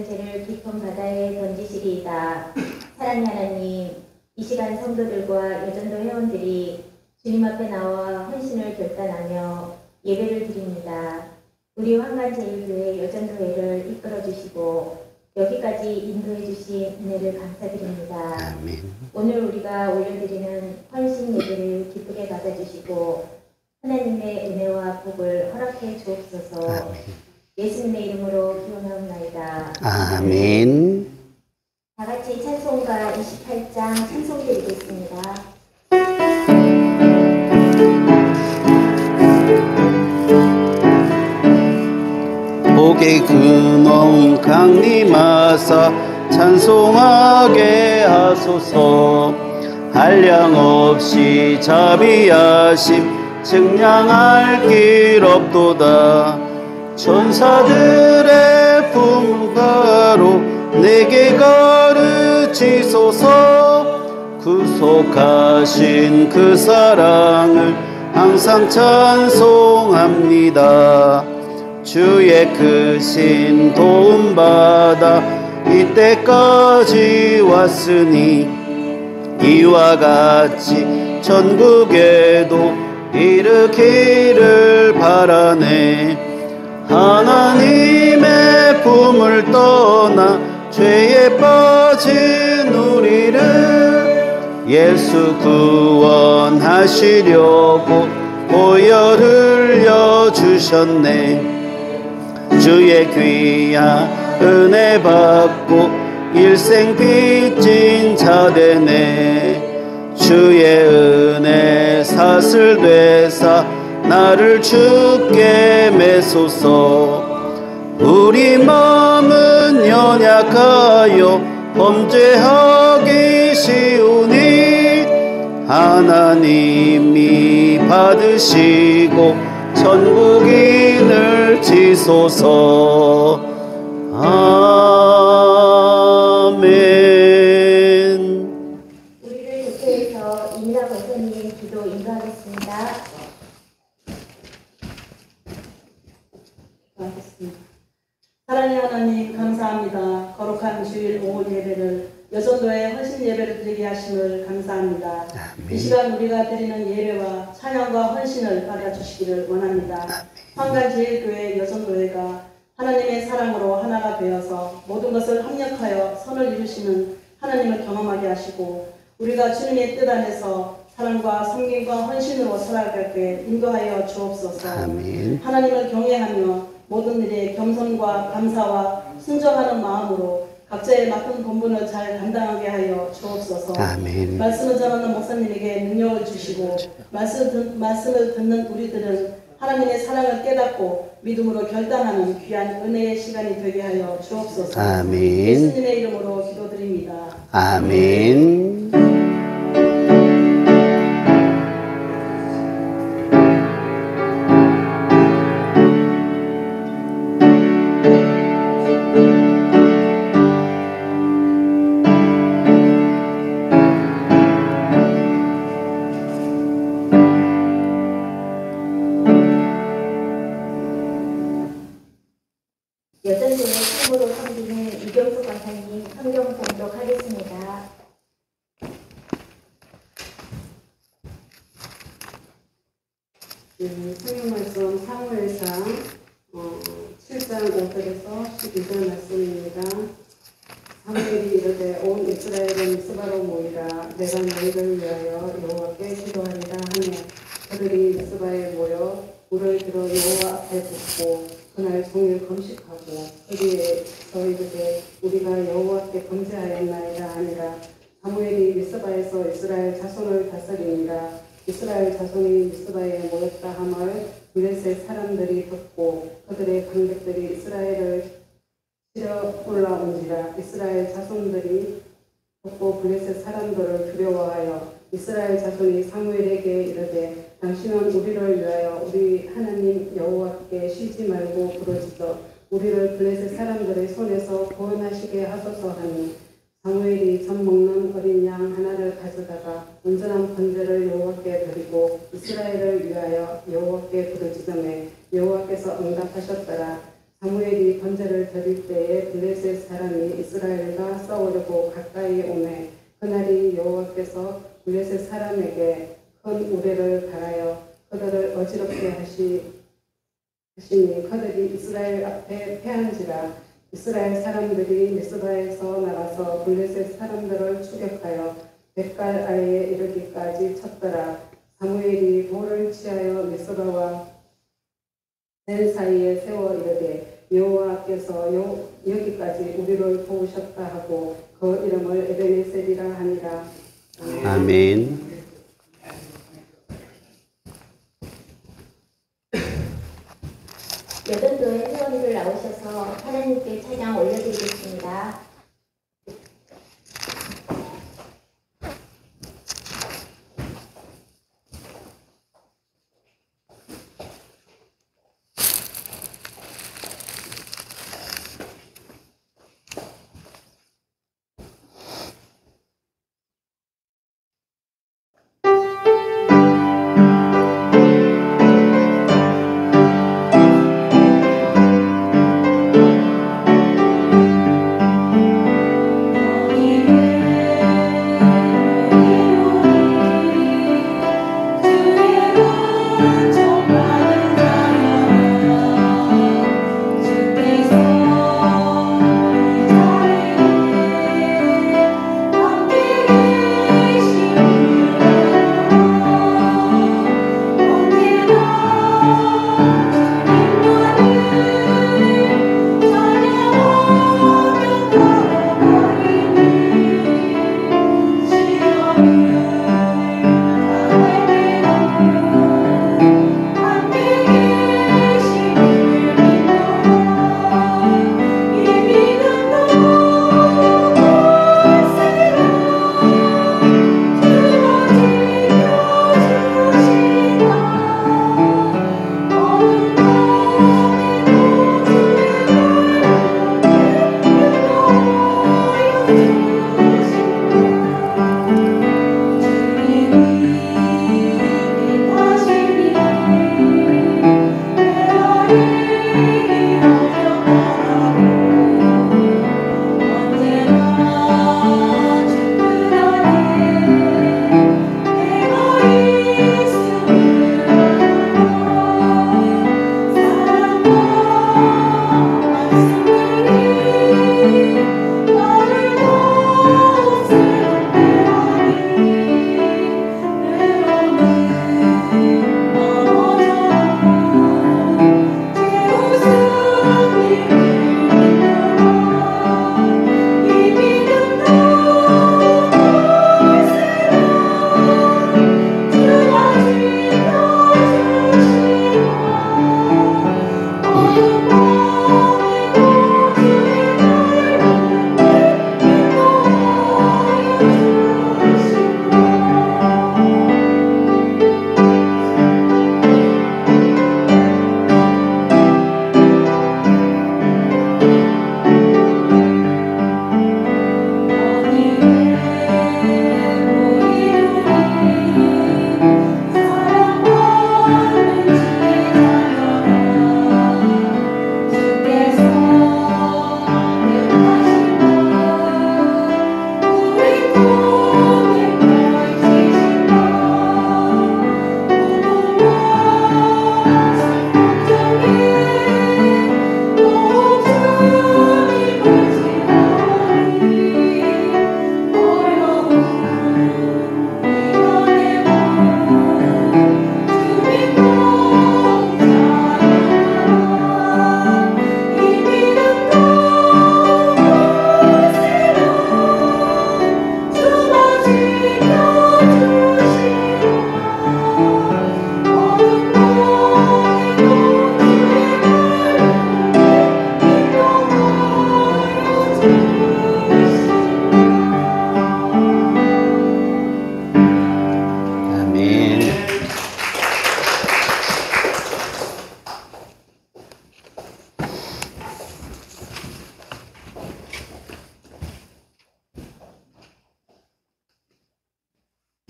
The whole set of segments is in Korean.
죄를 깊은 바다에 던지시리이다. 사랑의 하나님, 이 시간 성도들과 여전도 회원들이 주님 앞에 나와 헌신을 결단하며 예배를 드립니다. 우리 황간제일교회 여전도회를 이끌어 주시고 여기까지 인도해 주신 은혜를 감사드립니다. 아멘. 오늘 우리가 올려드리는 헌신 예배를 기쁘게 받아주시고 하나님의 은혜와 복을 허락해 주옵소서. 아멘. 예수님의 이름으로 기원하옵나이다. 아멘. 다 같이 찬송가 28장 찬송 드리겠습니다. 복의 근원 강림하사 찬송하게 하소서. 한량없이 자비하심 증량할 길 없도다. 천사들의 품가로 내게 가르치소서. 구속하신 그 사랑을 항상 찬송합니다. 주의 크신 도움받아 이때까지 왔으니 이와 같이 전국에도 이르기를 바라네. 하나님의 품을 떠나 죄에 빠진 우리를 예수 구원하시려고 보혈 흘려주셨네. 주의 귀한 은혜 받고 일생 빚진 자 되네. 주의 은혜 사슬되사 나를 주께 매소서. 우리 마음은 연약하여 범죄하기 쉬우니 하나님이 받으시고 천국인을 지소서. 아멘. 우리를 대표해서 이민아 권사님 기도 인도하겠습니다. 사랑의 하나님 감사합니다. 거룩한 주일 오후 예배를 여전도의 헌신 예배를 드리게 하심을 감사합니다. 아멘. 이 시간 우리가 드리는 예배와 찬양과 헌신을 받아주시기를 원합니다. 황간제일교회 여전도회가 하나님의 사랑으로 하나가 되어서 모든 것을 합력하여 선을 이루시는 하나님을 경험하게 하시고 우리가 주님의 뜻 안에서 사랑과 섬김과 헌신으로 살아가게 인도하여 주옵소서. 아멘. 하나님을 경외하며 모든 일에 겸손과 감사와 순종하는 마음으로 각자의 맡은 본분을 잘 감당하게 하여 주옵소서. 아멘. 말씀을 전하는 목사님에게 능력을 주시고 말씀을 듣는 우리들은 하나님의 사랑을 깨닫고 믿음으로 결단하는 귀한 은혜의 시간이 되게 하여 주옵소서. 아멘. 예수님의 이름으로 기도드립니다. 아멘. 여전도의 총무로 섬기는 이경수 권사님 성경 봉독하겠습니다. 성경 말씀 사무엘상 7장 5절에서 12절 말씀입니다. 사무엘이 이르되 온 이스라엘은 미스바로 모이라. 내가 너희를 위하여 여호와께 기도하리라 하며 그들이 미스바에 모여 물을 들어 여호와 앞에 붓고 그날 종일 금식하고 거기에서 이르되 우리가 여호와께 범죄하였나이다 하니라. 사무엘이 미스바에서 이스라엘 자손을 다스리니라. 이스라엘 자손이 미스바에 모였다 하말 블레셋 사람들이 듣고 그들의 관객들이 이스라엘을 치러 올라온지라. 이스라엘 자손들이 듣고 블레셋 사람들을 두려워하여 이스라엘 자손이 사무엘에게 이르되 당신은 우리를 위하여 우리 하나님 여호와께 쉬지 말고 부르짖어 우리를 블레셋 사람들의 손에서 구원하시게 하소서 하니 사무엘이 젖 먹는 어린 양 하나를 가져다가 온전한 번제를 여호와께 드리고 이스라엘을 위하여 여호와께 부르짖음에 여호와께서 응답하셨더라. 사무엘이 번제를 드릴 때에 블레셋 사람이 이스라엘과 싸우려고 가까이 오매 그날이 여호와께서 블레셋 사람에게 큰 우레를 갈하여 그들을 어지럽게 하시니 그들이 이스라엘 앞에 패한지라. 이스라엘 사람들이 미스바에서 나가서 블레셋 사람들을 추격하여 벳갈 아이에 이르기까지 쳤더라. 사무엘이 돌을 취하여 미스바와 벤 사이에 세워 이르되 여호와께서 여기까지 우리를 도우셨다 하고 그 이름을 에베네셀이라 하니라. 아멘. 여전도의 회원들 나오셔서 하나님께 찬양 올려드리겠습니다.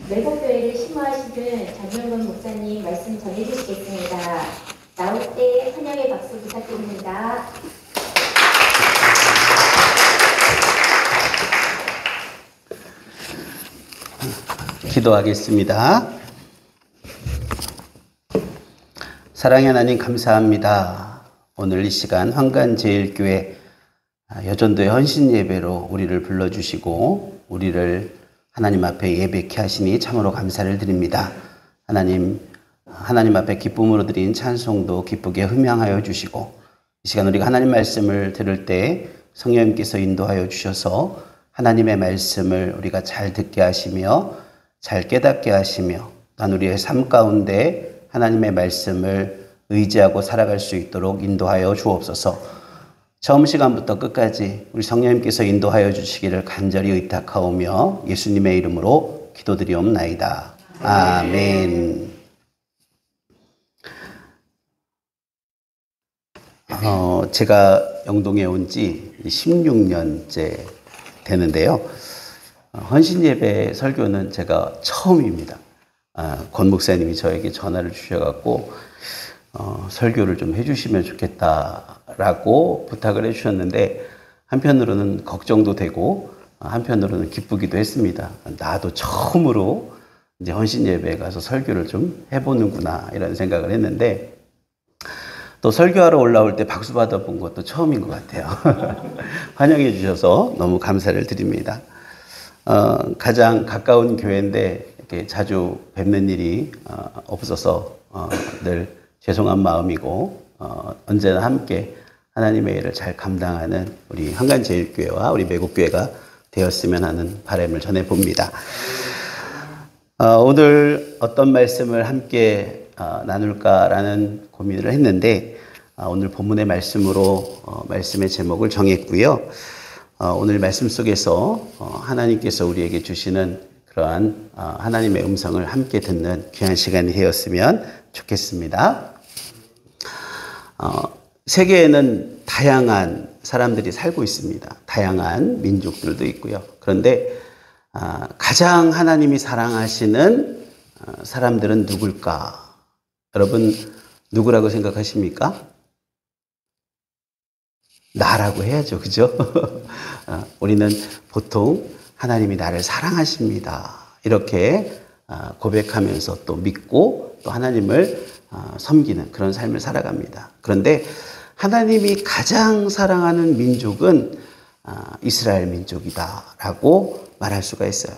외국교회를 심호하시는 장명건 목사님 말씀 전해주시겠습니다. 나올 때 환영의 박수 부탁드립니다. 기도하겠습니다. 사랑의 하나님 감사합니다. 오늘 이 시간 황간제일교회 여전도의 헌신 예배로 우리를 불러주시고 우리를 하나님 앞에 예배케 하시니 참으로 감사를 드립니다. 하나님 앞에 기쁨으로 드린 찬송도 기쁘게 흠양하여 주시고 이 시간 우리가 하나님 말씀을 들을 때 성령님께서 인도하여 주셔서 하나님의 말씀을 우리가 잘 듣게 하시며 잘 깨닫게 하시며 또한 우리의 삶 가운데 하나님의 말씀을 의지하고 살아갈 수 있도록 인도하여 주옵소서. 처음 시간부터 끝까지 우리 성령님께서 인도하여 주시기를 간절히 의탁하오며 예수님의 이름으로 기도드리옵나이다. 아멘. 제가 영동에 온 지 16년째 되는데요. 헌신 예배 설교는 제가 처음입니다. 권 목사님이 저에게 전화를 주셔갖고 설교를 좀 해주시면 좋겠다라고 부탁을 해주셨는데 한편으로는 걱정도 되고 한편으로는 기쁘기도 했습니다. 나도 처음으로 이제 헌신 예배에 가서 설교를 좀 해보는구나 이런 생각을 했는데 또 설교하러 올라올 때 박수 받아본 것도 처음인 것 같아요. 환영해 주셔서 너무 감사를 드립니다. 가장 가까운 교회인데 이렇게 자주 뵙는 일이 없어서 늘 죄송한 마음이고 언제나 함께 하나님의 일을 잘 감당하는 우리 한간제일교회와 우리 매국교회가 되었으면 하는 바람을 전해봅니다. 오늘 어떤 말씀을 함께 나눌까라는 고민을 했는데 오늘 본문의 말씀으로 말씀의 제목을 정했고요. 오늘 말씀 속에서 하나님께서 우리에게 주시는 그러한 하나님의 음성을 함께 듣는 귀한 시간이 되었으면 좋겠습니다. 세계에는 다양한 사람들이 살고 있습니다. 다양한 민족들도 있고요. 그런데 가장 하나님이 사랑하시는 사람들은 누굴까? 여러분 누구라고 생각하십니까? 나라고 해야죠. 그죠? 우리는 보통 하나님이 나를 사랑하십니다. 이렇게 고백하면서 또 믿고 또 하나님을 섬기는 그런 삶을 살아갑니다. 그런데 하나님이 가장 사랑하는 민족은 이스라엘 민족이다라고 말할 수가 있어요.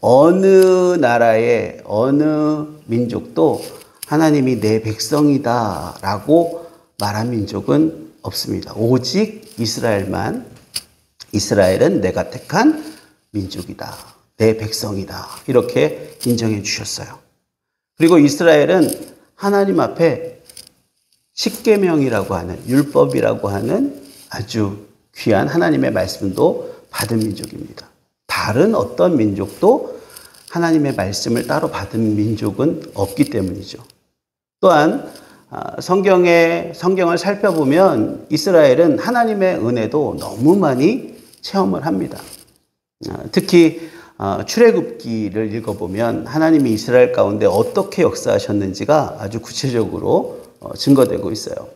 어느 나라의 어느 민족도 하나님이 내 백성이다라고 말한 민족은 없습니다. 오직 이스라엘은 내가 택한 민족이다. 내 백성이다. 이렇게 인정해 주셨어요. 그리고 이스라엘은 하나님 앞에 십계명이라고 하는 율법이라고 하는 아주 귀한 하나님의 말씀도 받은 민족입니다. 다른 어떤 민족도 하나님의 말씀을 따로 받은 민족은 없기 때문이죠. 또한 성경을 살펴보면 이스라엘은 하나님의 은혜도 너무 많이 체험을 합니다. 특히 출애굽기를 읽어보면 하나님이 이스라엘 가운데 어떻게 역사하셨는지가 아주 구체적으로 증거되고 있어요.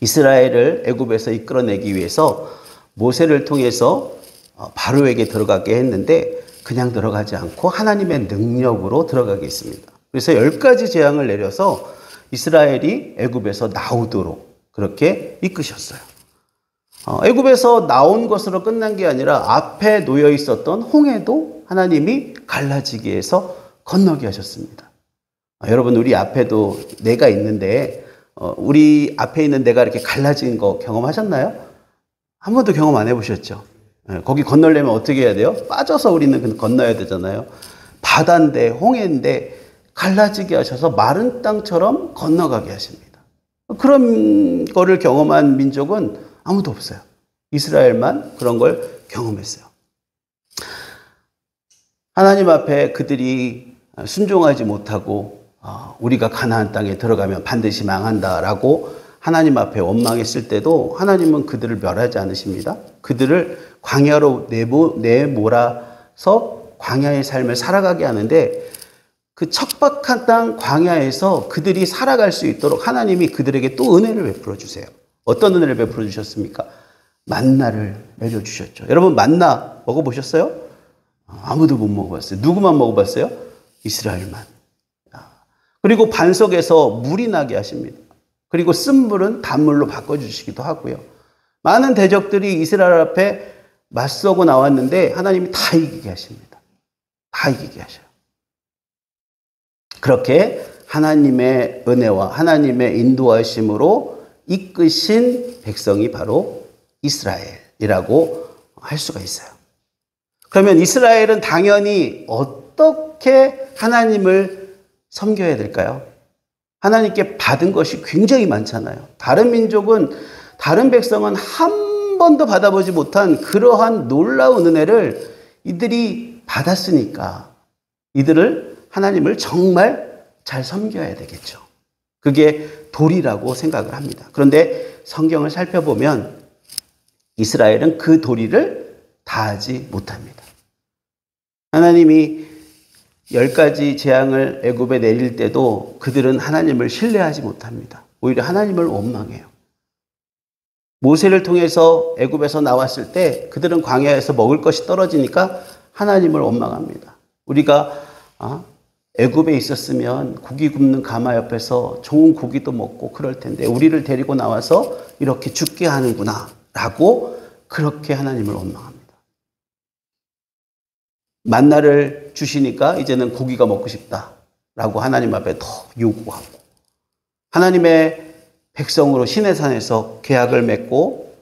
이스라엘을 애굽에서 이끌어내기 위해서 모세를 통해서 바로에게 들어가게 했는데 그냥 들어가지 않고 하나님의 능력으로 들어가게 했습니다. 그래서 10가지 재앙을 내려서 이스라엘이 애굽에서 나오도록 그렇게 이끄셨어요. 애굽에서 나온 것으로 끝난 게 아니라 앞에 놓여 있었던 홍해도 하나님이 갈라지게 해서 건너게 하셨습니다. 여러분 우리 앞에도 내가 있는데 우리 앞에 있는 내가 이렇게 갈라진 거 경험하셨나요? 한 번도 경험 안 해보셨죠? 거기 건너려면 어떻게 해야 돼요? 빠져서 우리는 건너야 되잖아요. 바다인데 홍해인데 갈라지게 하셔서 마른 땅처럼 건너가게 하십니다. 그런 거를 경험한 민족은 아무도 없어요. 이스라엘만 그런 걸 경험했어요. 하나님 앞에 그들이 순종하지 못하고 우리가 가나안 땅에 들어가면 반드시 망한다라고 하나님 앞에 원망했을 때도 하나님은 그들을 멸하지 않으십니다. 그들을 광야로 내몰아서 광야의 삶을 살아가게 하는데 그 척박한 땅 광야에서 그들이 살아갈 수 있도록 하나님이 그들에게 또 은혜를 베풀어 주세요. 어떤 은혜를 베풀어 주셨습니까? 만나를 내려주셨죠. 여러분 만나 먹어보셨어요? 아무도 못 먹어봤어요. 누구만 먹어봤어요? 이스라엘만. 그리고 반석에서 물이 나게 하십니다. 그리고 쓴 물은 단물로 바꿔주시기도 하고요. 많은 대적들이 이스라엘 앞에 맞서고 나왔는데 하나님이 다 이기게 하십니다. 다 이기게 하셔요. 그렇게 하나님의 은혜와 하나님의 인도하심으로 이끄신 백성이 바로 이스라엘이라고 할 수가 있어요. 그러면 이스라엘은 당연히 어떻게 하나님을 섬겨야 될까요? 하나님께 받은 것이 굉장히 많잖아요. 다른 민족은, 다른 백성은 한 번도 받아보지 못한 그러한 놀라운 은혜를 이들이 받았으니까 이들을, 하나님을 정말 잘 섬겨야 되겠죠. 그게 도리라고 생각을 합니다. 그런데 성경을 살펴보면 이스라엘은 그 도리를 다하지 못합니다. 하나님이 10가지 재앙을 애굽에 내릴 때도 그들은 하나님을 신뢰하지 못합니다. 오히려 하나님을 원망해요. 모세를 통해서 애굽에서 나왔을 때 그들은 광야에서 먹을 것이 떨어지니까 하나님을 원망합니다. 우리가 애굽에 있었으면 고기 굽는 가마 옆에서 좋은 고기도 먹고 그럴 텐데 우리를 데리고 나와서 이렇게 죽게 하는구나 라고 그렇게 하나님을 원망합니다. 만나를 주시니까 이제는 고기가 먹고 싶다라고 하나님 앞에 더 요구하고, 하나님의 백성으로 시내산에서 계약을 맺고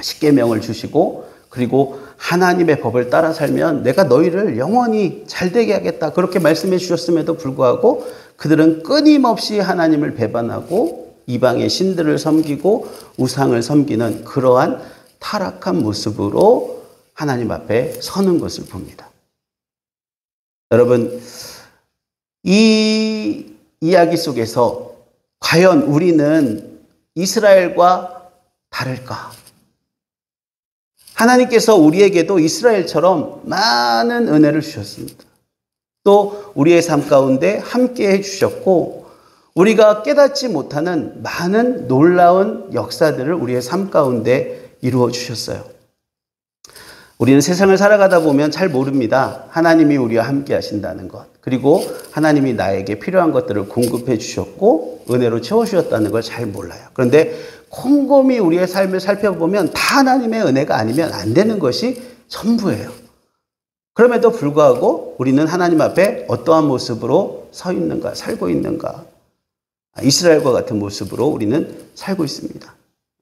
십계명을 주시고, 그리고 하나님의 법을 따라 살면 내가 너희를 영원히 잘되게 하겠다 그렇게 말씀해 주셨음에도 불구하고 그들은 끊임없이 하나님을 배반하고 이방의 신들을 섬기고 우상을 섬기는 그러한 타락한 모습으로 하나님 앞에 서는 것을 봅니다. 여러분, 이 이야기 속에서 과연 우리는 이스라엘과 다를까? 하나님께서 우리에게도 이스라엘처럼 많은 은혜를 주셨습니다. 또 우리의 삶 가운데 함께 해주셨고 우리가 깨닫지 못하는 많은 놀라운 역사들을 우리의 삶 가운데 이루어 주셨어요. 우리는 세상을 살아가다 보면 잘 모릅니다. 하나님이 우리와 함께 하신다는 것, 그리고 하나님이 나에게 필요한 것들을 공급해 주셨고 은혜로 채워주셨다는 걸 잘 몰라요. 그런데 곰곰이 우리의 삶을 살펴보면 다 하나님의 은혜가 아니면 안 되는 것이 전부예요. 그럼에도 불구하고 우리는 하나님 앞에 어떠한 모습으로 서 있는가, 살고 있는가? 이스라엘과 같은 모습으로 우리는 살고 있습니다.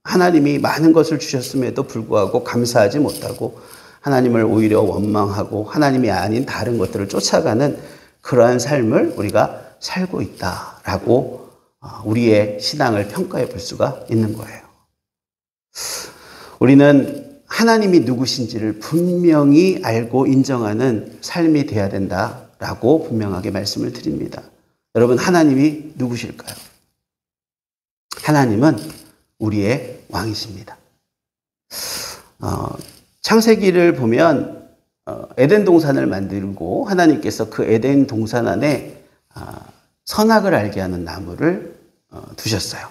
하나님이 많은 것을 주셨음에도 불구하고 감사하지 못하고 하나님을 오히려 원망하고 하나님이 아닌 다른 것들을 쫓아가는 그러한 삶을 우리가 살고 있다라고 우리의 신앙을 평가해 볼 수가 있는 거예요. 우리는 하나님이 누구신지를 분명히 알고 인정하는 삶이 돼야 된다라고 분명하게 말씀을 드립니다. 여러분, 하나님이 누구실까요? 하나님은 우리의 왕이십니다. 창세기를 보면 에덴 동산을 만들고 하나님께서 그 에덴 동산 안에 선악을 알게 하는 나무를 두셨어요.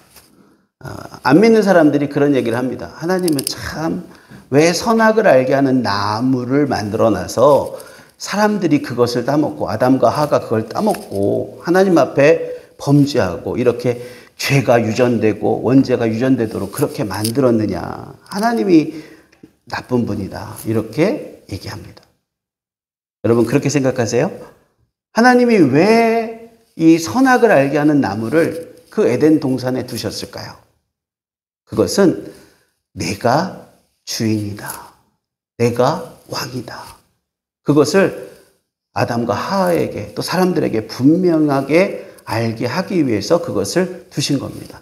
안 믿는 사람들이 그런 얘기를 합니다. 하나님은 참 왜 선악을 알게 하는 나무를 만들어놔서 사람들이 그것을 따먹고 아담과 하가 그걸 따먹고 하나님 앞에 범죄하고 이렇게 죄가 유전되고 원죄가 유전되도록 그렇게 만들었느냐. 하나님이 나쁜 분이다. 이렇게 얘기합니다. 여러분, 그렇게 생각하세요? 하나님이 왜 이 선악을 알게 하는 나무를 그 에덴 동산에 두셨을까요? 그것은 내가 주인이다. 내가 왕이다. 그것을 아담과 하와에게 또 사람들에게 분명하게 알게 하기 위해서 그것을 두신 겁니다.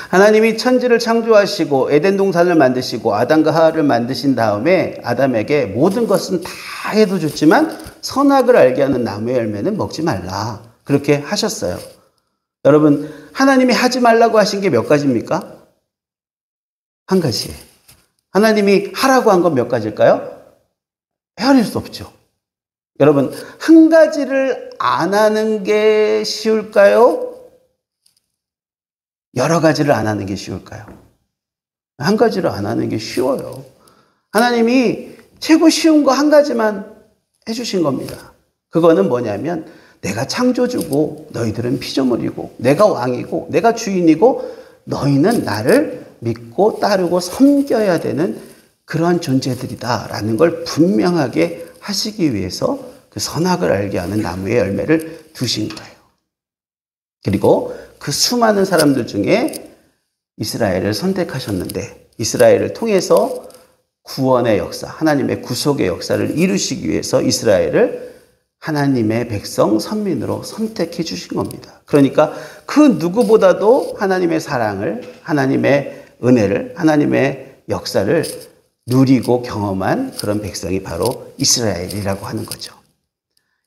하나님이 천지를 창조하시고 에덴 동산을 만드시고 아담과 하와를 만드신 다음에 아담에게 모든 것은 다 해도 좋지만 선악을 알게 하는 나무의 열매는 먹지 말라. 그렇게 하셨어요. 여러분, 하나님이 하지 말라고 하신 게 몇 가지입니까? 한 가지예요. 하나님이 하라고 한 건 몇 가지일까요? 헤아릴 수 없죠. 여러분, 한 가지를 안 하는 게 쉬울까요? 여러 가지를 안 하는 게 쉬울까요? 한 가지를 안 하는 게 쉬워요. 하나님이 최고 쉬운 거 한 가지만 해주신 겁니다. 그거는 뭐냐면 내가 창조주고 너희들은 피조물이고 내가 왕이고 내가 주인이고 너희는 나를 믿고 따르고 섬겨야 되는 그러한 존재들이다라는 걸 분명하게 하시기 위해서 그 선악을 알게 하는 나무의 열매를 두신 거예요. 그리고 그 수많은 사람들 중에 이스라엘을 선택하셨는데 이스라엘을 통해서 구원의 역사, 하나님의 구속의 역사를 이루시기 위해서 이스라엘을 하나님의 백성, 선민으로 선택해 주신 겁니다. 그러니까 그 누구보다도 하나님의 사랑을, 하나님의 은혜를, 하나님의 역사를 누리고 경험한 그런 백성이 바로 이스라엘이라고 하는 거죠.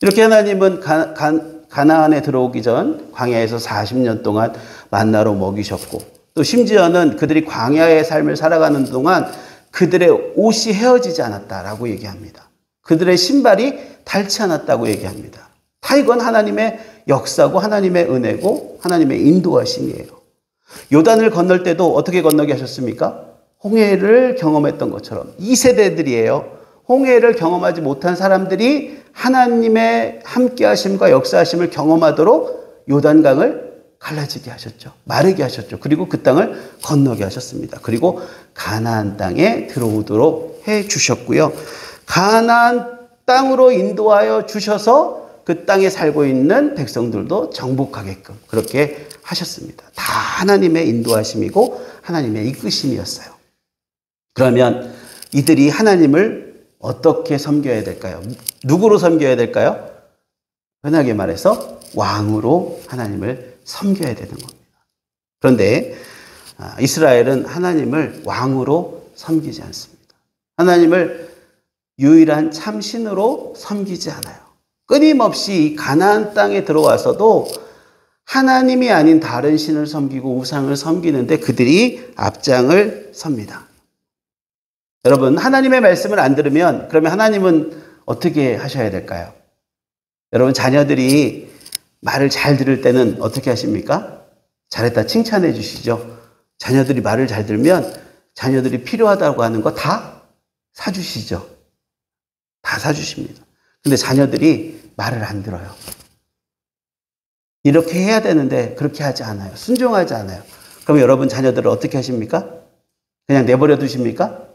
이렇게 하나님은 가나안에 들어오기 전 광야에서 40년 동안 만나로 먹이셨고 또 심지어는 그들이 광야의 삶을 살아가는 동안 그들의 옷이 헤어지지 않았다라고 얘기합니다. 그들의 신발이 닳지 않았다고 얘기합니다. 다 이건 하나님의 역사고 하나님의 은혜고 하나님의 인도하심이에요. 요단을 건널 때도 어떻게 건너게 하셨습니까? 홍해를 경험했던 것처럼 이 세대들이에요. 홍해를 경험하지 못한 사람들이 하나님의 함께하심과 역사하심을 경험하도록 요단강을 갈라지게 하셨죠. 마르게 하셨죠. 그리고 그 땅을 건너게 하셨습니다. 그리고 가나안 땅에 들어오도록 해 주셨고요. 가나안 땅으로 인도하여 주셔서 그 땅에 살고 있는 백성들도 정복하게끔 그렇게 하셨습니다. 다 하나님의 인도하심이고 하나님의 이끄심이었어요. 그러면 이들이 하나님을 어떻게 섬겨야 될까요? 누구로 섬겨야 될까요? 흔하게 말해서 왕으로 하나님을 섬겨야 되는 겁니다. 그런데 이스라엘은 하나님을 왕으로 섬기지 않습니다. 하나님을 유일한 참신으로 섬기지 않아요. 끊임없이 가나안 땅에 들어와서도 하나님이 아닌 다른 신을 섬기고 우상을 섬기는데 그들이 앞장을 섭니다. 여러분, 하나님의 말씀을 안 들으면 그러면 하나님은 어떻게 하셔야 될까요? 여러분, 자녀들이 말을 잘 들을 때는 어떻게 하십니까? 잘했다 칭찬해 주시죠. 자녀들이 말을 잘 들면 자녀들이 필요하다고 하는 거 다 사주시죠. 다 사주십니다. 근데 자녀들이 말을 안 들어요. 이렇게 해야 되는데 그렇게 하지 않아요. 순종하지 않아요. 그럼 여러분 자녀들을 어떻게 하십니까? 그냥 내버려 두십니까?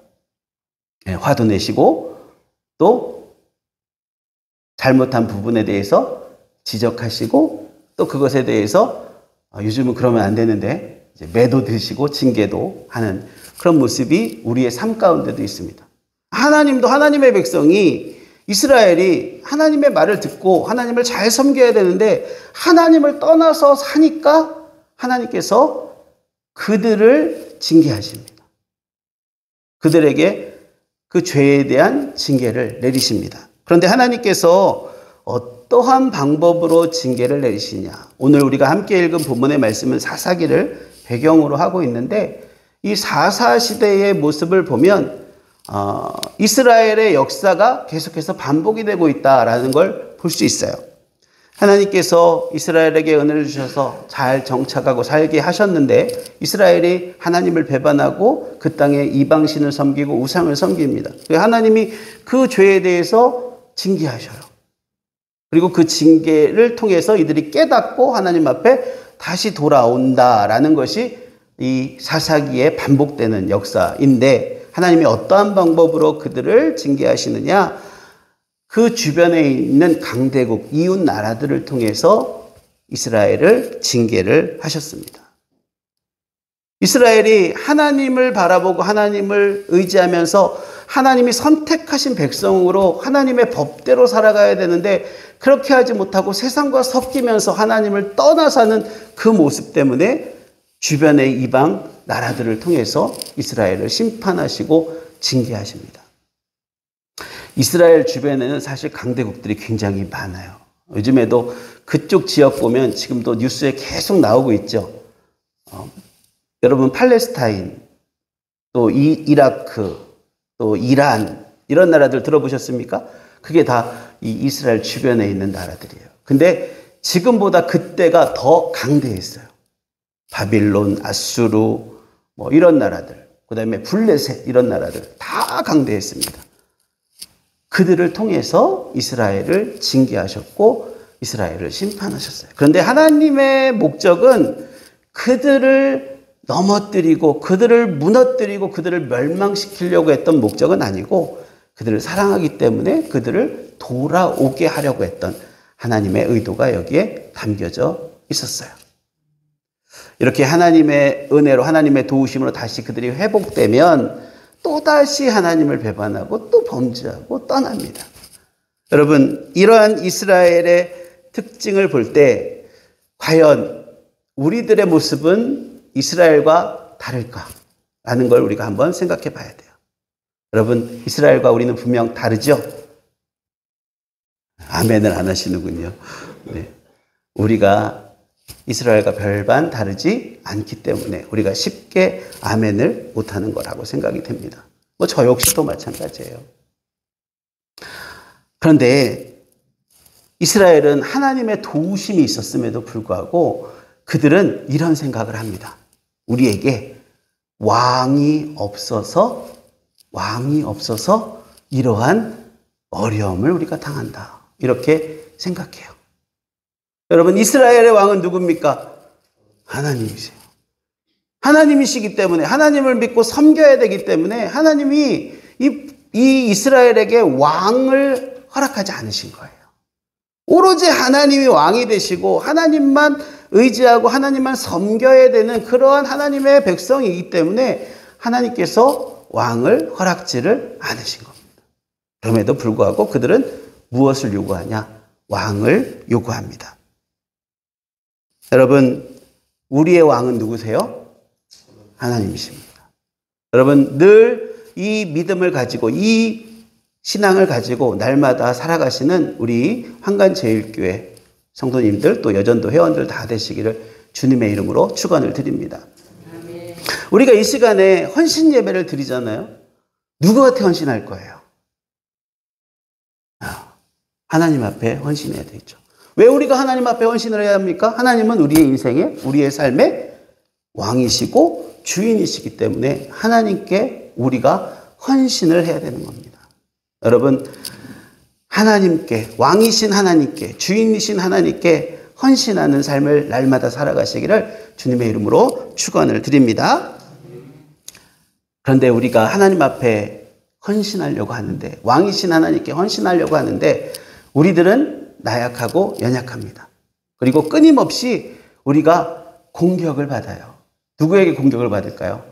네, 화도 내시고 또 잘못한 부분에 대해서 지적하시고 또 그것에 대해서 요즘은 그러면 안 되는데 이제 매도 드시고 징계도 하는 그런 모습이 우리의 삶 가운데도 있습니다. 하나님도 하나님의 백성이 이스라엘이 하나님의 말을 듣고 하나님을 잘 섬겨야 되는데 하나님을 떠나서 사니까 하나님께서 그들을 징계하십니다. 그들에게 그 죄에 대한 징계를 내리십니다. 그런데 하나님께서 어떠한 방법으로 징계를 내리시냐. 오늘 우리가 함께 읽은 본문의 말씀은 사사기를 배경으로 하고 있는데 이 사사시대의 모습을 보면 이스라엘의 역사가 계속해서 반복이 되고 있다라는 걸 볼 수 있어요. 하나님께서 이스라엘에게 은혜를 주셔서 잘 정착하고 살게 하셨는데 이스라엘이 하나님을 배반하고 그 땅에 이방신을 섬기고 우상을 섬깁니다. 하나님이 그 죄에 대해서 징계하셔요. 그리고 그 징계를 통해서 이들이 깨닫고 하나님 앞에 다시 돌아온다라는 것이 이 사사기에 반복되는 역사인데 하나님이 어떠한 방법으로 그들을 징계하시느냐? 그 주변에 있는 강대국, 이웃 나라들을 통해서 이스라엘을 징계를 하셨습니다. 이스라엘이 하나님을 바라보고 하나님을 의지하면서 하나님이 선택하신 백성으로 하나님의 법대로 살아가야 되는데 그렇게 하지 못하고 세상과 섞이면서 하나님을 떠나 사는 그 모습 때문에 주변의 이방 나라들을 통해서 이스라엘을 심판하시고 징계하십니다. 이스라엘 주변에는 사실 강대국들이 굉장히 많아요. 요즘에도 그쪽 지역 보면 지금도 뉴스에 계속 나오고 있죠. 여러분 팔레스타인, 또 이라크, 또 이란 이런 나라들 들어보셨습니까? 그게 다 이 이스라엘 주변에 있는 나라들이에요. 근데 지금보다 그때가 더 강대했어요. 바빌론, 아수르 뭐 이런 나라들, 그다음에 블레셋 이런 나라들 다 강대했습니다. 그들을 통해서 이스라엘을 징계하셨고 이스라엘을 심판하셨어요. 그런데 하나님의 목적은 그들을 넘어뜨리고 그들을 무너뜨리고 그들을 멸망시키려고 했던 목적은 아니고 그들을 사랑하기 때문에 그들을 돌아오게 하려고 했던 하나님의 의도가 여기에 담겨져 있었어요. 이렇게 하나님의 은혜로 하나님의 도우심으로 다시 그들이 회복되면 또다시 하나님을 배반하고 또 범죄하고 떠납니다. 여러분, 이러한 이스라엘의 특징을 볼 때 과연 우리들의 모습은 이스라엘과 다를까? 라는 걸 우리가 한번 생각해 봐야 돼요. 여러분, 이스라엘과 우리는 분명 다르죠? 아멘을 안 하시는군요. 네. 우리가 이스라엘과 별반 다르지 않기 때문에 우리가 쉽게 아멘을 못하는 거라고 생각이 됩니다. 뭐 저 역시도 마찬가지예요. 그런데 이스라엘은 하나님의 도우심이 있었음에도 불구하고 그들은 이런 생각을 합니다. 우리에게 왕이 없어서 이러한 어려움을 우리가 당한다. 이렇게 생각해요. 여러분, 이스라엘의 왕은 누굽니까? 하나님이세요. 하나님이시기 때문에 하나님을 믿고 섬겨야 되기 때문에 하나님이 이 이스라엘에게 왕을 허락하지 않으신 거예요. 오로지 하나님이 왕이 되시고 하나님만 의지하고 하나님만 섬겨야 되는 그러한 하나님의 백성이기 때문에 하나님께서 왕을 허락지를 않으신 겁니다. 그럼에도 불구하고 그들은 무엇을 요구하냐? 왕을 요구합니다. 여러분, 우리의 왕은 누구세요? 하나님이십니다. 여러분, 늘 이 믿음을 가지고 이 신앙을 가지고 날마다 살아가시는 우리 환관제일교회 성도님들 또 여전도 회원들 다 되시기를 주님의 이름으로 축원을 드립니다. 우리가 이 시간에 헌신 예배를 드리잖아요. 누구한테 헌신할 거예요? 하나님 앞에 헌신해야 되죠. 왜 우리가 하나님 앞에 헌신을 해야 합니까? 하나님은 우리의 인생에, 우리의 삶의 왕이시고 주인이시기 때문에 하나님께 우리가 헌신을 해야 되는 겁니다. 여러분, 하나님께, 왕이신 하나님께, 주인이신 하나님께 헌신하는 삶을 날마다 살아가시기를 주님의 이름으로 축원을 드립니다. 그런데 우리가 하나님 앞에 헌신하려고 하는데, 왕이신 하나님께 헌신하려고 하는데 우리들은 나약하고 연약합니다. 그리고 끊임없이 우리가 공격을 받아요. 누구에게 공격을 받을까요?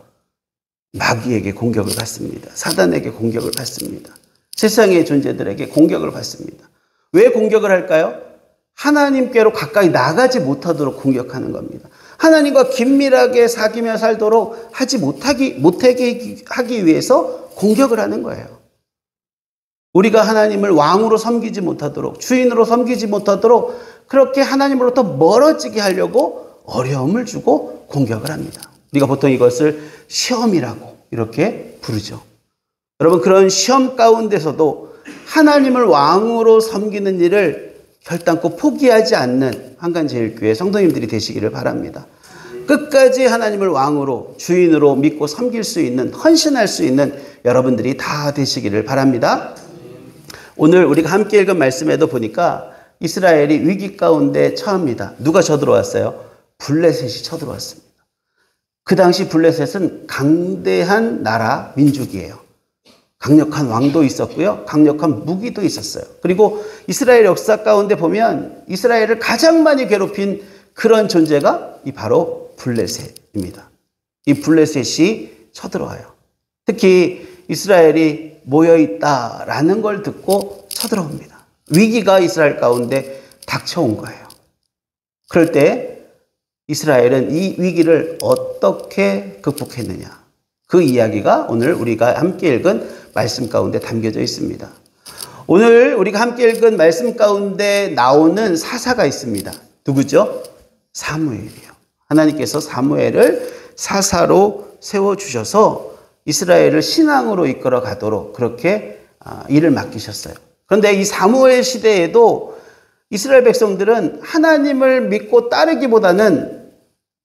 마귀에게 공격을 받습니다. 사단에게 공격을 받습니다. 세상의 존재들에게 공격을 받습니다. 왜 공격을 할까요? 하나님께로 가까이 나가지 못하도록 공격하는 겁니다. 하나님과 긴밀하게 사귀며 살도록 못하게 하기 위해서 공격을 하는 거예요. 우리가 하나님을 왕으로 섬기지 못하도록, 주인으로 섬기지 못하도록 그렇게 하나님으로부터 멀어지게 하려고 어려움을 주고 공격을 합니다. 우리가 보통 이것을 시험이라고 이렇게 부르죠. 여러분, 그런 시험 가운데서도 하나님을 왕으로 섬기는 일을 결단코 포기하지 않는 환관제일교회 성도님들이 되시기를 바랍니다. 끝까지 하나님을 왕으로 주인으로 믿고 섬길 수 있는, 헌신할 수 있는 여러분들이 다 되시기를 바랍니다. 오늘 우리가 함께 읽은 말씀에도 보니까 이스라엘이 위기 가운데 처합니다. 누가 쳐들어왔어요? 블레셋이 쳐들어왔습니다. 그 당시 블레셋은 강대한 나라 민족이에요. 강력한 왕도 있었고요. 강력한 무기도 있었어요. 그리고 이스라엘 역사 가운데 보면 이스라엘을 가장 많이 괴롭힌 그런 존재가 바로 블레셋입니다. 이 블레셋이 쳐들어와요. 특히 이스라엘이 모여있다라는 걸 듣고 쳐들어옵니다. 위기가 이스라엘 가운데 닥쳐온 거예요. 그럴 때 이스라엘은 이 위기를 어떻게 극복했느냐? 그 이야기가 오늘 우리가 함께 읽은 말씀 가운데 담겨져 있습니다. 오늘 우리가 함께 읽은 말씀 가운데 나오는 사사가 있습니다. 누구죠? 사무엘이요. 하나님께서 사무엘을 사사로 세워주셔서 이스라엘을 신앙으로 이끌어 가도록 그렇게 일을 맡기셨어요. 그런데 이 사무엘 시대에도 이스라엘 백성들은 하나님을 믿고 따르기보다는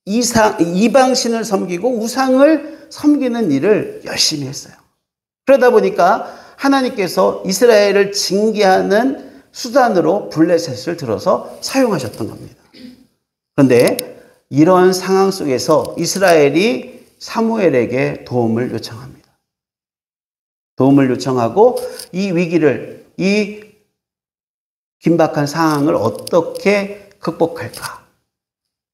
이방신을 섬기고 우상을 섬기는 일을 열심히 했어요. 그러다 보니까 하나님께서 이스라엘을 징계하는 수단으로 블레셋을 들어서 사용하셨던 겁니다. 그런데 이런 상황 속에서 이스라엘이 사무엘에게 도움을 요청합니다. 도움을 요청하고 이 위기를, 이 긴박한 상황을 어떻게 극복할까?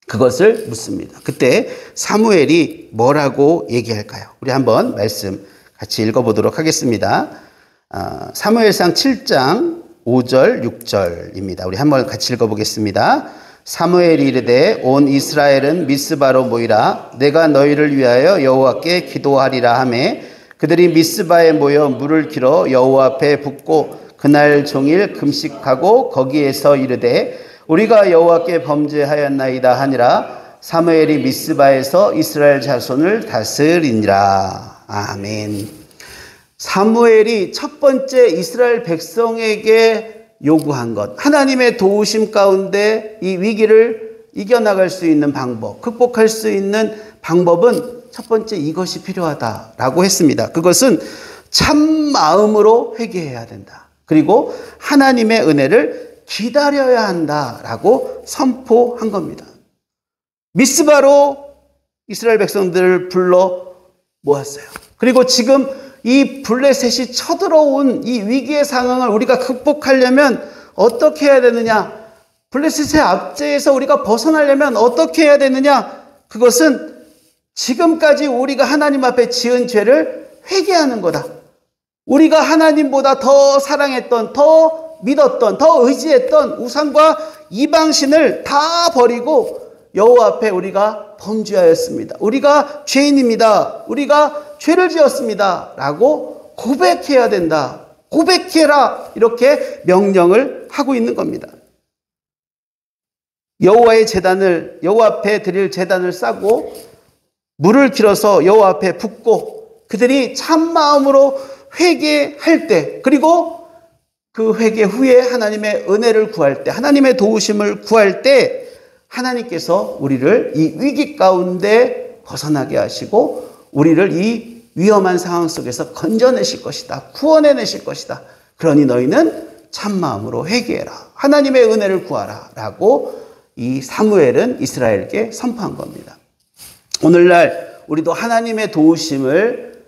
그것을 묻습니다. 그때 사무엘이 뭐라고 얘기할까요? 우리 한번 말씀 같이 읽어보도록 하겠습니다. 사무엘상 7장 5절, 6절입니다. 우리 한번 같이 읽어보겠습니다. 사무엘이 이르되 온 이스라엘은 미스바로 모이라. 내가 너희를 위하여 여호와께 기도하리라 하매 그들이 미스바에 모여 물을 길어 여호와 앞에 붓고 그날 종일 금식하고 거기에서 이르되 우리가 여호와께 범죄하였나이다 하니라. 사무엘이 미스바에서 이스라엘 자손을 다스리니라. 아멘. 사무엘이 첫 번째 이스라엘 백성에게 요구한 것, 하나님의 도우심 가운데 이 위기를 이겨나갈 수 있는 방법, 극복할 수 있는 방법은 첫 번째 이것이 필요하다라고 했습니다. 그것은 참 마음으로 회개해야 된다. 그리고 하나님의 은혜를 기다려야 한다라고 선포한 겁니다. 미스바로 이스라엘 백성들을 불러 모았어요. 그리고 지금 이 블레셋이 쳐들어온 이 위기의 상황을 우리가 극복하려면 어떻게 해야 되느냐? 블레셋의 압제에서 우리가 벗어나려면 어떻게 해야 되느냐? 그것은 지금까지 우리가 하나님 앞에 지은 죄를 회개하는 거다. 우리가 하나님보다 더 사랑했던, 더 믿었던, 더 의지했던 우상과 이방신을 다 버리고 여호와 앞에 우리가 범죄하였습니다. 우리가 죄인입니다. 우리가 죄를 지었습니다. 라고 고백해야 된다. 고백해라. 이렇게 명령을 하고 있는 겁니다. 여호와의 제단을, 여호와 앞에 드릴 제단을 싸고 물을 길어서 여호와 앞에 붓고 그들이 참 마음으로 회개할 때, 그리고 그 회개 후에 하나님의 은혜를 구할 때, 하나님의 도우심을 구할 때 하나님께서 우리를 이 위기 가운데 벗어나게 하시고 우리를 이 위험한 상황 속에서 건져내실 것이다. 구원해내실 것이다. 그러니 너희는 참마음으로 회개해라. 하나님의 은혜를 구하라. 라고 이 사무엘은 이스라엘에게 선포한 겁니다. 오늘날 우리도 하나님의 도우심을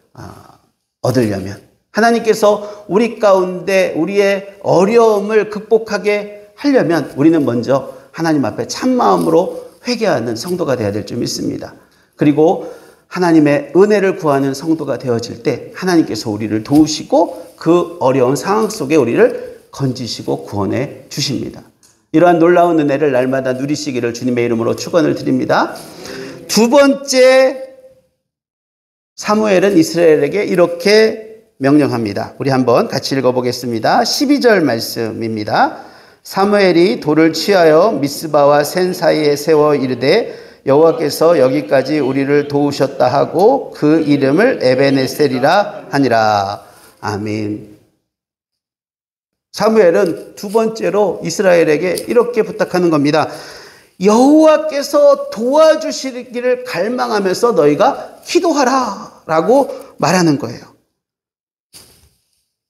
얻으려면, 하나님께서 우리 가운데 우리의 어려움을 극복하게 하려면 우리는 먼저 하나님 앞에 참마음으로 회개하는 성도가 되어야 될 줄 믿습니다. 그리고 하나님의 은혜를 구하는 성도가 되어질 때 하나님께서 우리를 도우시고 그 어려운 상황 속에 우리를 건지시고 구원해 주십니다. 이러한 놀라운 은혜를 날마다 누리시기를 주님의 이름으로 축원을 드립니다. 두 번째, 사무엘은 이스라엘에게 이렇게 명령합니다. 우리 한번 같이 읽어보겠습니다. 12절 말씀입니다. 사무엘이 돌을 취하여 미스바와 센 사이에 세워 이르되 여호와께서 여기까지 우리를 도우셨다 하고 그 이름을 에베네셀이라 하니라. 아멘. 사무엘은 두 번째로 이스라엘에게 이렇게 부탁하는 겁니다. 여호와께서 도와주시기를 갈망하면서 너희가 기도하라 라고 말하는 거예요.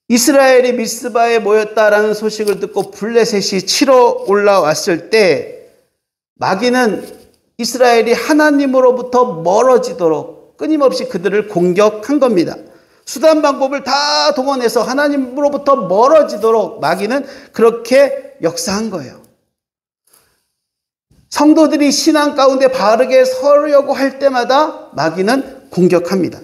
이스라엘이 미스바에 모였다라는 소식을 듣고 블레셋이 치러 올라왔을 때 마귀는 이스라엘이 하나님으로부터 멀어지도록 끊임없이 그들을 공격한 겁니다. 수단 방법을 다 동원해서 하나님으로부터 멀어지도록 마귀는 그렇게 역사한 거예요. 성도들이 신앙 가운데 바르게 서려고 할 때마다 마귀는 공격합니다.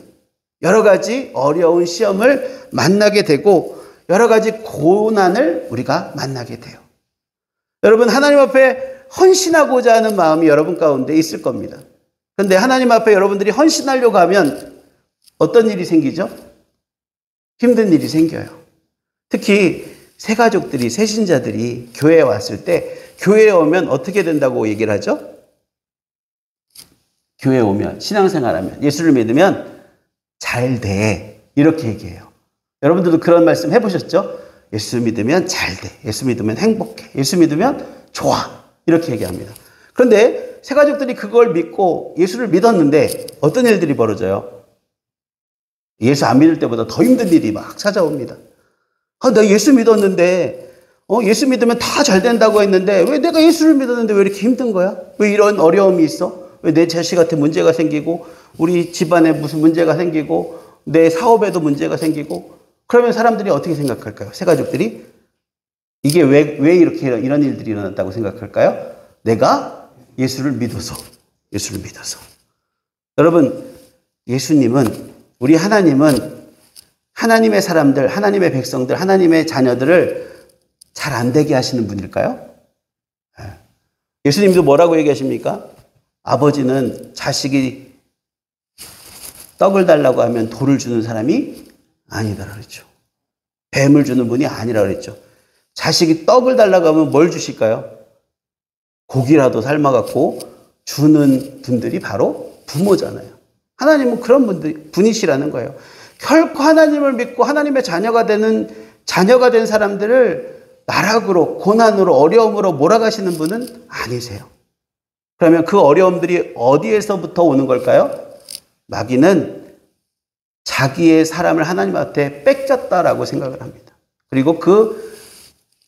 여러 가지 어려운 시험을 만나게 되고 여러 가지 고난을 우리가 만나게 돼요. 여러분, 하나님 앞에 헌신하고자 하는 마음이 여러분 가운데 있을 겁니다. 그런데 하나님 앞에 여러분들이 헌신하려고 하면 어떤 일이 생기죠? 힘든 일이 생겨요. 특히 새가족들이, 새신자들이 교회에 왔을 때 교회에 오면 어떻게 된다고 얘기를 하죠? 교회에 오면, 신앙생활하면, 예수를 믿으면 잘 돼. 이렇게 얘기해요. 여러분들도 그런 말씀 해보셨죠? 예수 믿으면 잘 돼. 예수 믿으면 행복해. 예수 믿으면 좋아. 이렇게 얘기합니다. 그런데 새가족들이 그걸 믿고 예수를 믿었는데 어떤 일들이 벌어져요? 예수 안 믿을 때보다 더 힘든 일이 막 찾아옵니다. 나 예수 믿었는데, 예수 믿으면 다 잘 된다고 했는데, 왜 내가 예수를 믿었는데 왜 이렇게 힘든 거야? 왜 이런 어려움이 있어? 왜 내 자식한테 문제가 생기고, 우리 집안에 무슨 문제가 생기고, 내 사업에도 문제가 생기고, 그러면 사람들이 어떻게 생각할까요? 새 가족들이? 이게 왜 이렇게 이런 일들이 일어났다고 생각할까요? 내가 예수를 믿어서. 여러분, 예수님은, 우리 하나님은 하나님의 사람들, 하나님의 백성들, 하나님의 자녀들을 잘 안 되게 하시는 분일까요? 예수님도 뭐라고 얘기하십니까? 아버지는 자식이 떡을 달라고 하면 돌을 주는 사람이 아니다 그랬죠. 뱀을 주는 분이 아니라 그랬죠. 자식이 떡을 달라고 하면 뭘 주실까요? 고기라도 삶아갖고 주는 분들이 바로 부모잖아요. 하나님은 그런 분이시라는 거예요. 결코 하나님을 믿고 하나님의 자녀가 된 사람들을 나락으로, 고난으로, 어려움으로 몰아가시는 분은 아니세요. 그러면 그 어려움들이 어디에서부터 오는 걸까요? 마귀는 자기의 사람을 하나님 앞에 뺏겼다라고 생각을 합니다. 그리고 그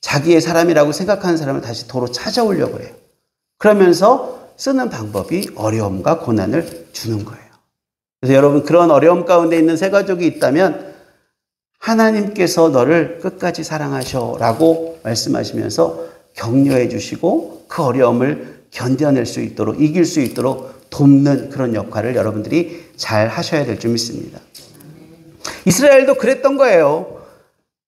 자기의 사람이라고 생각하는 사람을 다시 도로 찾아오려고 해요. 그러면서 쓰는 방법이 어려움과 고난을 주는 거예요. 그래서 여러분, 그런 어려움 가운데 있는 새 가족이 있다면 하나님께서 너를 끝까지 사랑하셔라고 말씀하시면서 격려해 주시고 그 어려움을 견뎌낼 수 있도록, 이길 수 있도록 돕는 그런 역할을 여러분들이 잘 하셔야 될 줄 믿습니다. 이스라엘도 그랬던 거예요.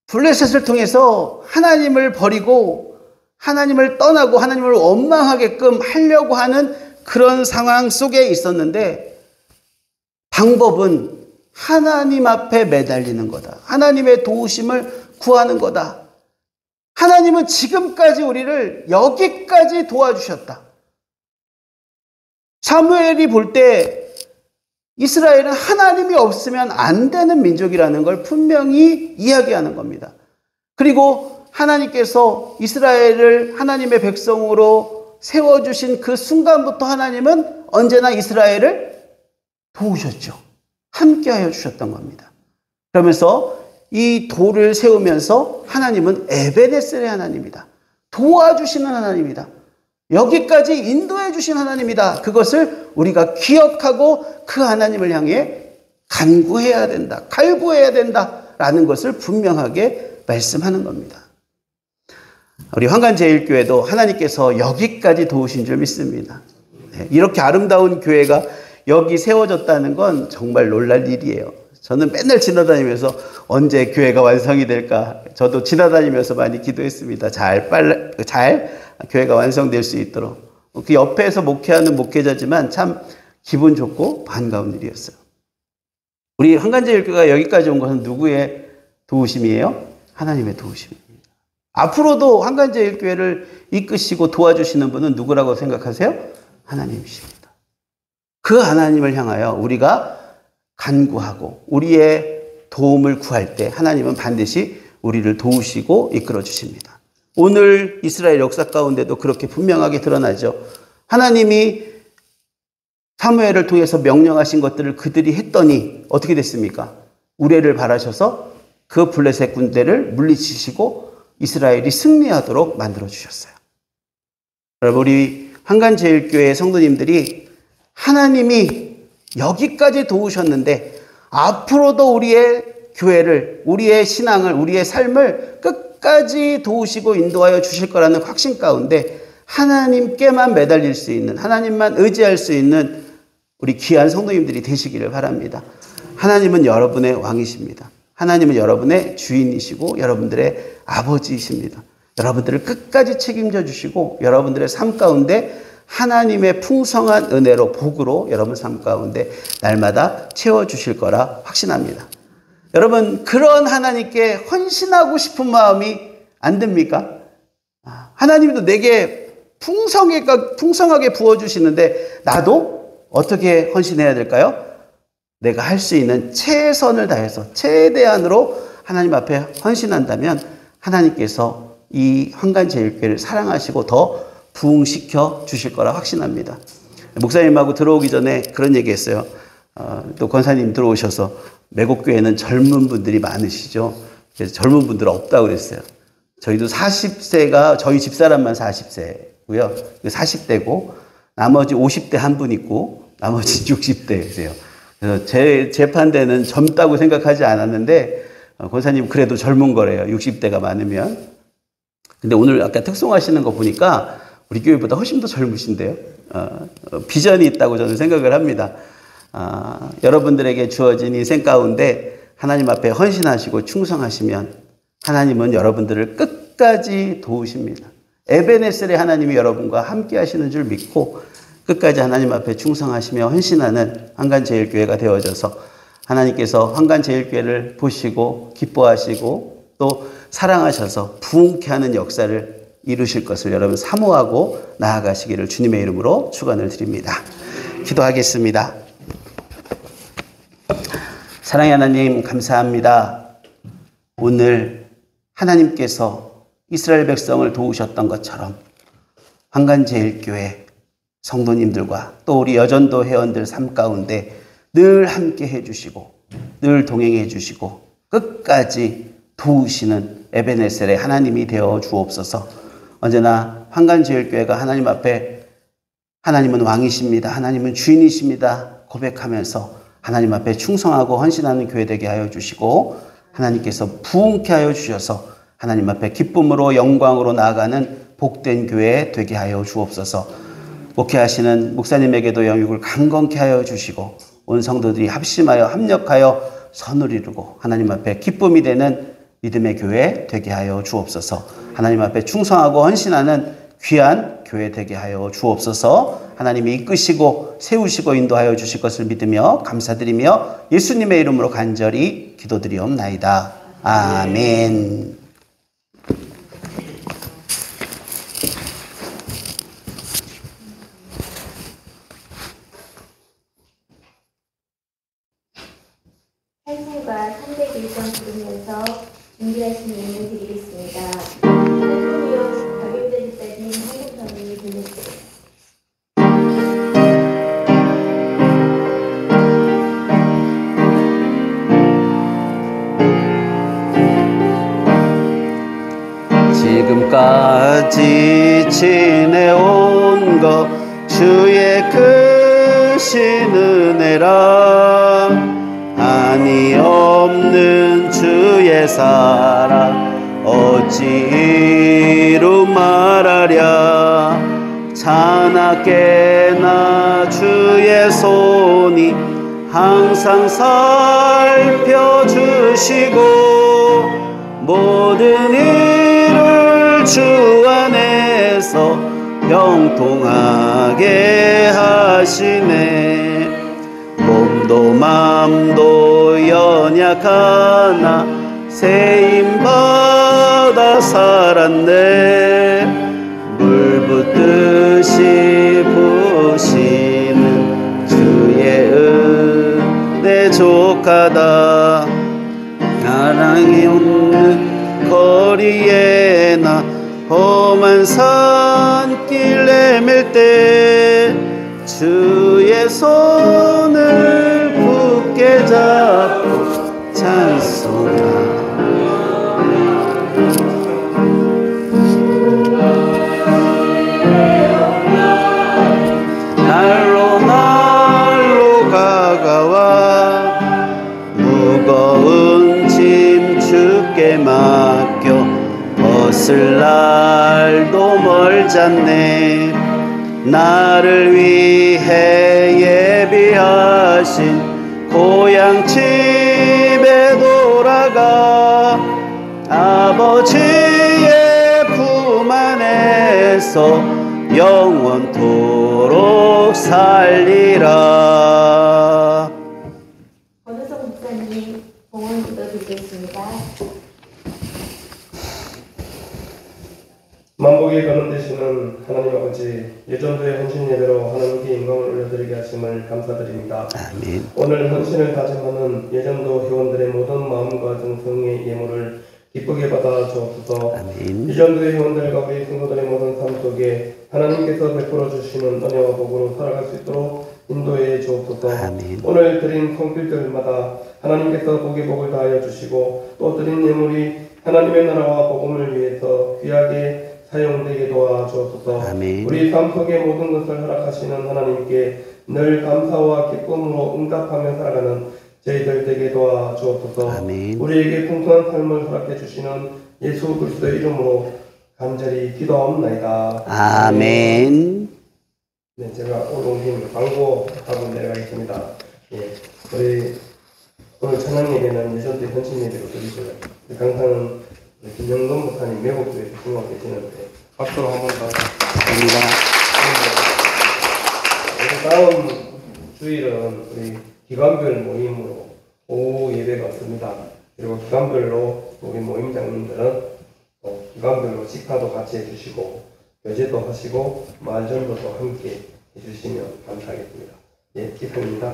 블레셋을 통해서 하나님을 버리고 하나님을 떠나고 하나님을 원망하게끔 하려고 하는 그런 상황 속에 있었는데, 방법은 하나님 앞에 매달리는 거다. 하나님의 도우심을 구하는 거다. 하나님은 지금까지 우리를 여기까지 도와주셨다. 사무엘이 볼 때 이스라엘은 하나님이 없으면 안 되는 민족이라는 걸 분명히 이야기하는 겁니다. 그리고 하나님께서 이스라엘을 하나님의 백성으로 세워주신 그 순간부터 하나님은 언제나 이스라엘을 도우셨죠. 함께하여 주셨던 겁니다. 그러면서 이 돌을 세우면서 하나님은 에베네셀의 하나님이다. 도와주시는 하나님이다. 여기까지 인도해 주신 하나님이다. 그것을 우리가 기억하고 그 하나님을 향해 간구해야 된다. 갈구해야 된다라는 것을 분명하게 말씀하는 겁니다. 우리 황간제일교회도 하나님께서 여기까지 도우신 줄 믿습니다. 이렇게 아름다운 교회가 여기 세워졌다는 건 정말 놀랄 일이에요. 저는 맨날 지나다니면서 언제 교회가 완성이 될까, 저도 지나다니면서 많이 기도했습니다. 잘 교회가 완성될 수 있도록. 그 옆에서 목회하는 목회자지만 참 기분 좋고 반가운 일이었어요. 우리 한간제일교회가 여기까지 온 것은 누구의 도우심이에요? 하나님의 도우심입니다. 앞으로도 한간제일교회를 이끄시고 도와주시는 분은 누구라고 생각하세요? 하나님이십니다. 그 하나님을 향하여 우리가 간구하고 우리의 도움을 구할 때 하나님은 반드시 우리를 도우시고 이끌어 주십니다. 오늘 이스라엘 역사 가운데도 그렇게 분명하게 드러나죠. 하나님이 사무엘을 통해서 명령하신 것들을 그들이 했더니 어떻게 됐습니까? 우레를 바라셔서 그 블레셋 군대를 물리치시고 이스라엘이 승리하도록 만들어 주셨어요. 여러분, 우리 한간제일교회 성도님들이 하나님이 여기까지 도우셨는데 앞으로도 우리의 교회를, 우리의 신앙을, 우리의 삶을 끝까지 도우시고 인도하여 주실 거라는 확신 가운데 하나님께만 매달릴 수 있는, 하나님만 의지할 수 있는 우리 귀한 성도님들이 되시기를 바랍니다. 하나님은 여러분의 왕이십니다. 하나님은 여러분의 주인이시고 여러분들의 아버지이십니다. 여러분들을 끝까지 책임져 주시고 여러분들의 삶 가운데 하나님의 풍성한 은혜로, 복으로 여러분 삶 가운데 날마다 채워주실 거라 확신합니다. 여러분, 그런 하나님께 헌신하고 싶은 마음이 안 듭니까? 하나님도 내게 풍성하게 부어주시는데 나도 어떻게 헌신해야 될까요? 내가 할 수 있는 최선을 다해서 최대한으로 하나님 앞에 헌신한다면 하나님께서 이 한간제일교회를 사랑하시고 더 부흥시켜 주실 거라 확신합니다. 목사님하고 들어오기 전에 그런 얘기 했어요. 또 권사님 들어오셔서 매곡교회는 젊은 분들이 많으시죠. 그래서 젊은 분들은 없다고 그랬어요. 저희도 40세가 저희 집사람만 40세고요. 40대고 나머지 50대 한 분 있고 나머지 60대세요. 그래서 제 재판대는 젊다고 생각하지 않았는데 권사님 그래도 젊은 거래요. 60대가 많으면. 근데 오늘 아까 특송하시는 거 보니까 우리 교회보다 훨씬 더 젊으신데요. 비전이 있다고 저는 생각을 합니다. 여러분들에게 주어진 인생 가운데 하나님 앞에 헌신하시고 충성하시면 하나님은 여러분들을 끝까지 도우십니다. 에베네셀의 하나님이 여러분과 함께 하시는 줄 믿고 끝까지 하나님 앞에 충성하시며 헌신하는 한간제일교회가 되어져서 하나님께서 한간제일교회를 보시고 기뻐하시고 또 사랑하셔서 부흥케 하는 역사를 이루실 것을 여러분 사모하고 나아가시기를 주님의 이름으로 축원을 드립니다. 기도하겠습니다. 사랑의 하나님 감사합니다. 오늘 하나님께서 이스라엘 백성을 도우셨던 것처럼 한간제일교회 성도님들과 또 우리 여전도 회원들 삶 가운데 늘 함께 해주시고 늘 동행해 주시고 끝까지 도우시는 에베네셀의 하나님이 되어 주옵소서. 언제나 한간제일교회가 하나님 앞에 하나님은 왕이십니다. 하나님은 주인이십니다. 고백하면서 하나님 앞에 충성하고 헌신하는 교회 되게 하여 주시고 하나님께서 부흥케 하여 주셔서 하나님 앞에 기쁨으로 영광으로 나아가는 복된 교회 되게 하여 주옵소서. 목회하시는 목사님에게도 영육을 강건케 하여 주시고 온 성도들이 합심하여 합력하여 선을 이루고 하나님 앞에 기쁨이 되는 믿음의 교회 되게 하여 주옵소서. 하나님 앞에 충성하고 헌신하는 귀한 교회 되게 하여 주옵소서. 하나님이 이끄시고 세우시고 인도하여 주실 것을 믿으며 감사드리며 예수님의 이름으로 간절히 기도드리옵나이다. 아멘. 찬송가 301번 부르면서 준비하신 예물 드리겠습니다. 소리요 박용재 집사님 한국성님이 불러주세요. 지금까지 지내온 것 주의 크신 은혜라 한이 없는 주의 사랑 어찌 이루 말하랴 자나깨나 주의 손이 항상 살펴주시고 모든 일을 주 안에서 형통하게 하시네 몸도 맘도 연약하나 세임받아 살았네 물 붓듯이 부시는 주의 은혜 족하다 사랑이 없는 거리에 나 험한 산길 내밀 때 주의 손을 굳게 잡고 찬송하 날로 날로 가까와 무거운 짐 주께 맡겨 벗을 날도 멀잖네 나를 위해 예비하신 고향 집에 돌아가 아버지의 품 안에서 영원토록 살리라. 권우성 목사님 봉헌 기도드리겠습니다. 만복이 거듭되시는 하나님 아버지 예전도의 헌신 예배로 하나님께 영광을 올려드리게 하심을 감사드립니다. 아멘. 오늘 헌신을 다짐하는 예전도 회원들의 모든 마음과 정성의 예물을 기쁘게 받아 주옵소서. 아멘. 예전도의 회원들과 우리 성도들의 모든 삶 속에 하나님께서 베풀어 주시는 은혜와 복으로 살아갈 수 있도록 인도해 주옵소서. 아멘. 오늘 드린 성필들마다 하나님께서 복의 복을 다하여 주시고 또 드린 예물이 하나님의 나라와 복음을 위해서 귀하게 사용되게 도와 주옵소서. 아멘. 우리 삶 속의 모든 것을 허락하시는 하나님께 늘 감사와 기쁨으로 응답하며 살아가는 저희들 되게 도와 주옵소서. 아멘. 우리에게 풍성한 삶을 허락해 주시는 예수 그리스도의 이름으로 간절히 기도하옵나이다. 아멘. 네, 제가 오늘 김 광고하고 내려가겠습니다. 예, 우리 오늘 찬양 예배는 예전때 헌신 예배로 드리고요. 우리 강사는 김영돈 목사님 매국도에서 중앙 계시는데 박수로 한번 더 감사합니다. 다음 주일은 우리 기관별 모임으로 오후 예배가 없습니다. 그리고 기관별로 우리 모임장님들은 또 기관별로 식사도 같이 해주시고 교제도 하시고 말전도도 함께 해주시면 감사하겠습니다. 예, 기도입니다.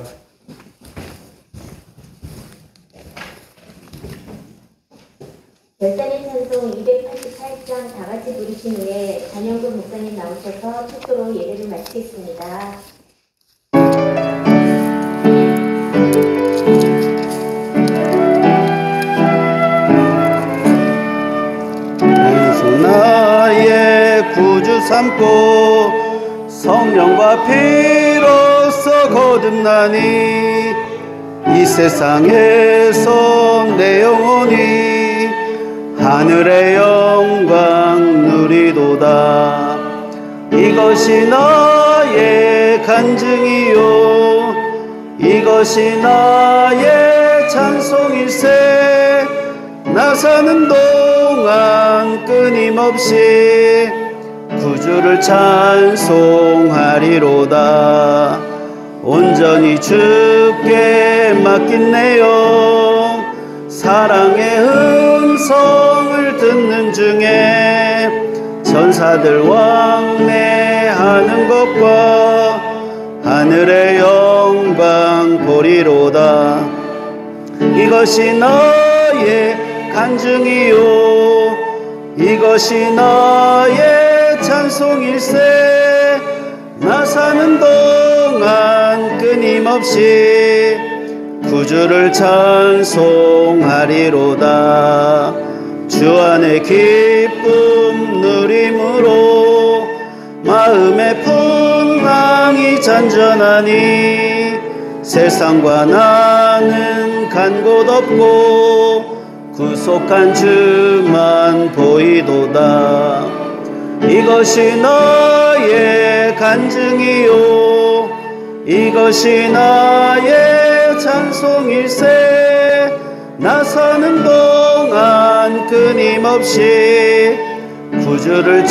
열단의 찬송 288장 다 같이 부르신 후에 전영근 목사님 나오셔서 축도로 예배를 마치겠습니다. 나의 구주 삼고 성령과 피로써 거듭나니 이 세상에서 내 영혼이 하늘의 영광 누리도다. 이것이 나의 간증이요 이것이 나의 찬송일세. 나 사는 동안 끊임없이 구주를 찬송하리로다. 온전히 주께 맡긴네요. 사랑의 음성을 듣는 중에 천사들 왕래하는 것과 하늘의 영광 보리로다. 이것이 나의 간증이요 이것이 나의 찬송일세. 나 사는 동안 끊임없이 구주를 찬송하리로다. 주 안에 기쁨 누림으로 마음의 풍랑이 잔전하니 세상과 나는 간 곳 없고 구속한 주만 보이도다. 이것이 나의 간증이요 이것이 나의 찬송일세. 나 사는 동안 끊임없이 구주를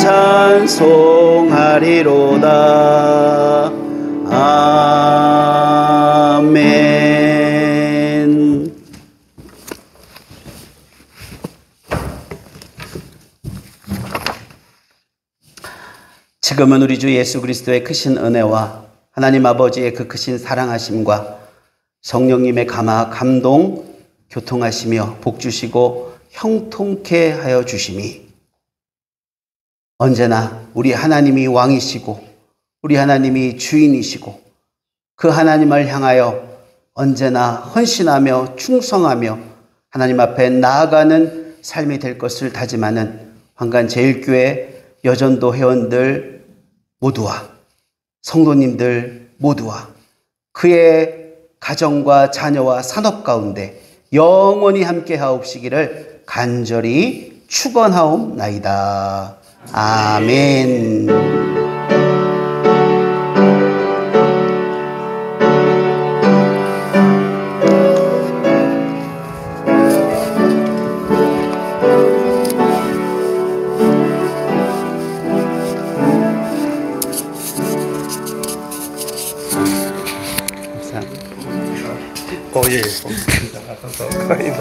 찬송하리로다. 아멘. 지금은 우리 주 예수 그리스도의 크신 은혜와 하나님 아버지의 그 크신 사랑하심과 성령님의 감동, 교통하시며 복주시고 형통케 하여 주심이 언제나 우리 하나님이 왕이시고 우리 하나님이 주인이시고 그 하나님을 향하여 언제나 헌신하며 충성하며 하나님 앞에 나아가는 삶이 될 것을 다짐하는 황간제일교회 여전도 회원들 모두와 성도님들 모두와 그의 가정과 자녀와 산업 가운데 영원히 함께 하옵시기를 간절히 축원하옵나이다. 아멘. 예.